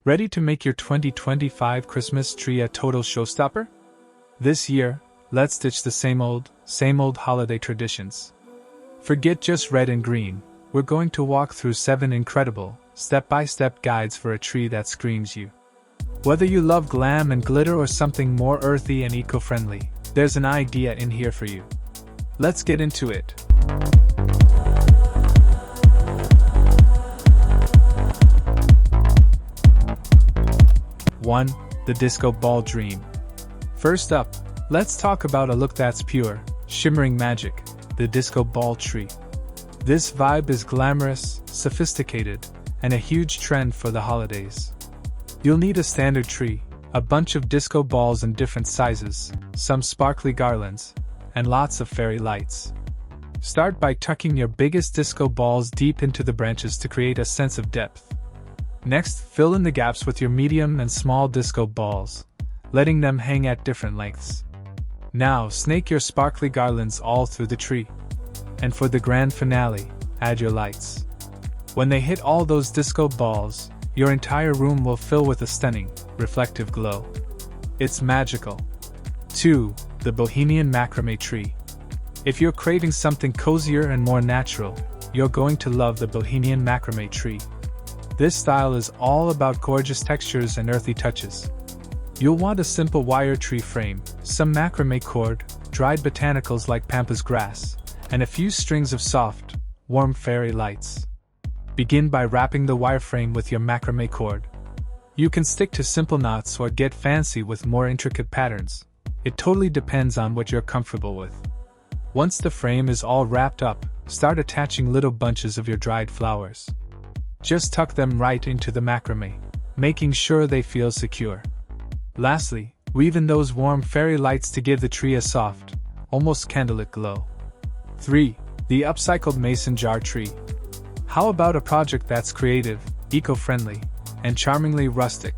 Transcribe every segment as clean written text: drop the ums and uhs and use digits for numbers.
Ready to make your 2025 Christmas tree a total showstopper? This year, let's ditch the same old holiday traditions. Forget just red and green, we're going to walk through 7 incredible, step-by-step guides for a tree that screams you. Whether you love glam and glitter or something more earthy and eco-friendly, there's an idea in here for you. Let's get into it. One, the disco ball dream. First up, let's talk about a look that's pure, shimmering magic, the disco ball tree. This vibe is glamorous, sophisticated, and a huge trend for the holidays. You'll need a standard tree, a bunch of disco balls in different sizes, some sparkly garlands, and lots of fairy lights. Start by tucking your biggest disco balls deep into the branches to create a sense of depth. Next, fill in the gaps with your medium and small disco balls, letting them hang at different lengths. Now, snake your sparkly garlands all through the tree. And for the grand finale, add your lights. When they hit all those disco balls, your entire room will fill with a stunning, reflective glow. It's magical. 2. The Bohemian Macrame Tree. If you're craving something cozier and more natural, you're going to love the Bohemian Macrame Tree. This style is all about gorgeous textures and earthy touches. You'll want a simple wire tree frame, some macrame cord, dried botanicals like pampas grass, and a few strings of soft, warm fairy lights. Begin by wrapping the wireframe with your macrame cord. You can stick to simple knots or get fancy with more intricate patterns. It totally depends on what you're comfortable with. Once the frame is all wrapped up, start attaching little bunches of your dried flowers. Just tuck them right into the macrame, making sure they feel secure. Lastly, weave in those warm fairy lights to give the tree a soft, almost candlelit glow. 3. The upcycled mason jar tree. How about a project that's creative, eco-friendly, and charmingly rustic?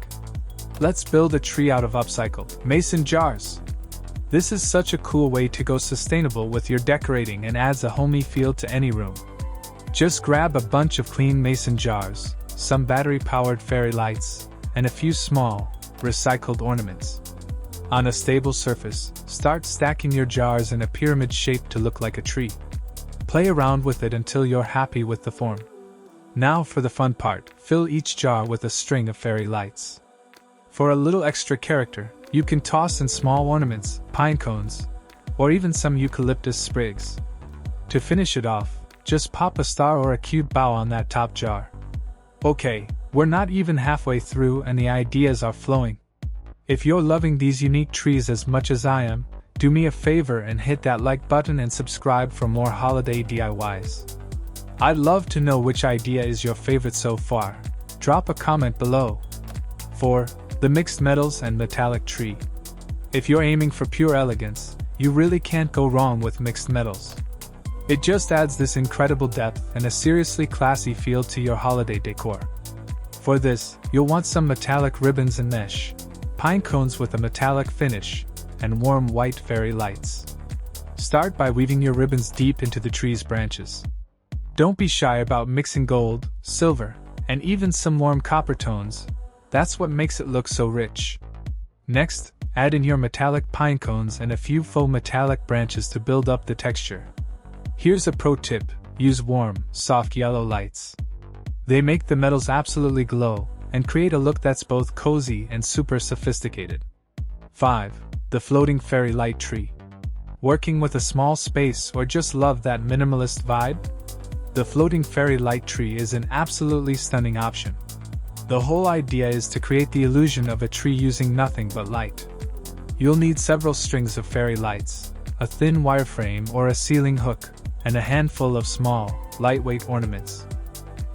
Let's build a tree out of upcycled mason jars. This is such a cool way to go sustainable with your decorating and adds a homey feel to any room. Just grab a bunch of clean mason jars, some battery-powered fairy lights, and a few small, recycled ornaments. On a stable surface, start stacking your jars in a pyramid shape to look like a tree. Play around with it until you're happy with the form. Now for the fun part, fill each jar with a string of fairy lights. For a little extra character, you can toss in small ornaments, pine cones, or even some eucalyptus sprigs. To finish it off, just pop a star or a cute bow on that top jar. Okay, we're not even halfway through and the ideas are flowing. If you're loving these unique trees as much as I am, do me a favor and hit that like button and subscribe for more holiday DIYs. I'd love to know which idea is your favorite so far. Drop a comment below. 4. The mixed metals and metallic tree. If you're aiming for pure elegance, you really can't go wrong with mixed metals. It just adds this incredible depth and a seriously classy feel to your holiday decor. For this, you'll want some metallic ribbons and mesh, pine cones with a metallic finish, and warm white fairy lights. Start by weaving your ribbons deep into the tree's branches. Don't be shy about mixing gold, silver, and even some warm copper tones. That's what makes it look so rich. Next, add in your metallic pine cones and a few faux metallic branches to build up the texture. Here's a pro tip: use warm, soft yellow lights. They make the metals absolutely glow and create a look that's both cozy and super sophisticated. 5. The floating fairy light tree. Working with a small space or just love that minimalist vibe? The floating fairy light tree is an absolutely stunning option. The whole idea is to create the illusion of a tree using nothing but light. You'll need several strings of fairy lights, a thin wireframe or a ceiling hook, and a handful of small, lightweight ornaments.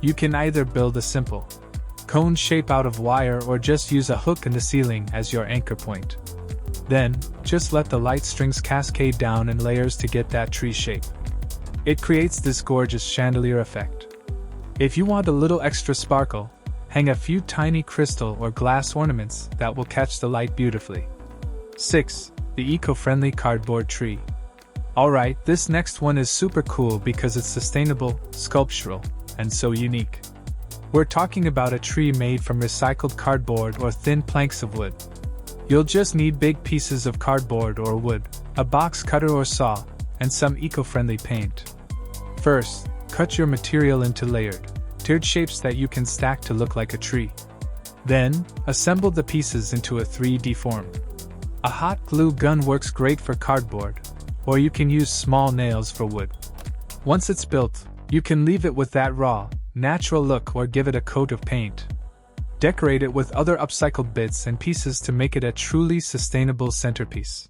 You can either build a simple cone shape out of wire or just use a hook in the ceiling as your anchor point. Then, just let the light strings cascade down in layers to get that tree shape. It creates this gorgeous chandelier effect. If you want a little extra sparkle, hang a few tiny crystal or glass ornaments that will catch the light beautifully. 6. The eco-friendly cardboard tree. Alright, this next one is super cool because it's sustainable, sculptural, and so unique. We're talking about a tree made from recycled cardboard or thin planks of wood. You'll just need big pieces of cardboard or wood, a box cutter or saw, and some eco-friendly paint. First, cut your material into tiered shapes that you can stack to look like a tree. Then, assemble the pieces into a 3D form. A hot glue gun works great for cardboard, or you can use small nails for wood. Once it's built, you can leave it with that raw, natural look or give it a coat of paint. Decorate it with other upcycled bits and pieces to make it a truly sustainable centerpiece.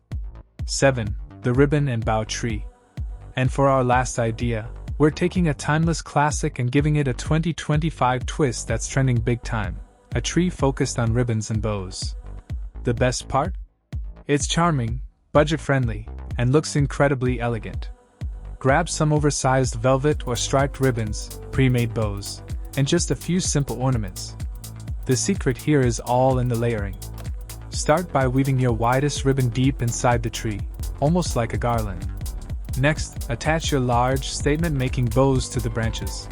7. The ribbon and bough tree. And for our last idea, we're taking a timeless classic and giving it a 2025 twist that's trending big time. A tree focused on ribbons and bows. The best part? It's charming, budget-friendly, and looks incredibly elegant. Grab some oversized velvet or striped ribbons, pre-made bows, and just a few simple ornaments. The secret here is all in the layering. Start by weaving your widest ribbon deep inside the tree, almost like a garland. Next, attach your large, statement-making bows to the branches.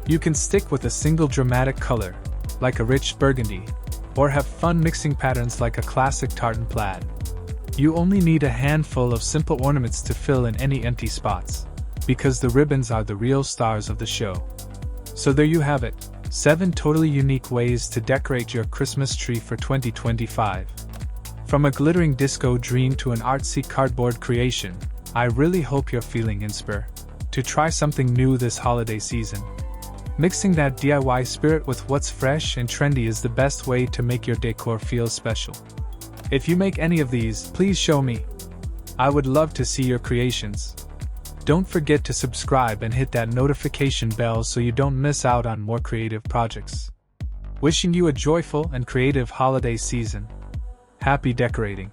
You can stick with a single dramatic color, like a rich burgundy, or have fun mixing patterns like a classic tartan plaid. You only need a handful of simple ornaments to fill in any empty spots, because the ribbons are the real stars of the show. So there you have it, 7 totally unique ways to decorate your Christmas tree for 2025. From a glittering disco dream to an artsy cardboard creation, I really hope you're feeling inspired to try something new this holiday season. Mixing that DIY spirit with what's fresh and trendy is the best way to make your decor feel special. If you make any of these, please show me. I would love to see your creations. Don't forget to subscribe and hit that notification bell so you don't miss out on more creative projects. Wishing you a joyful and creative holiday season. Happy decorating!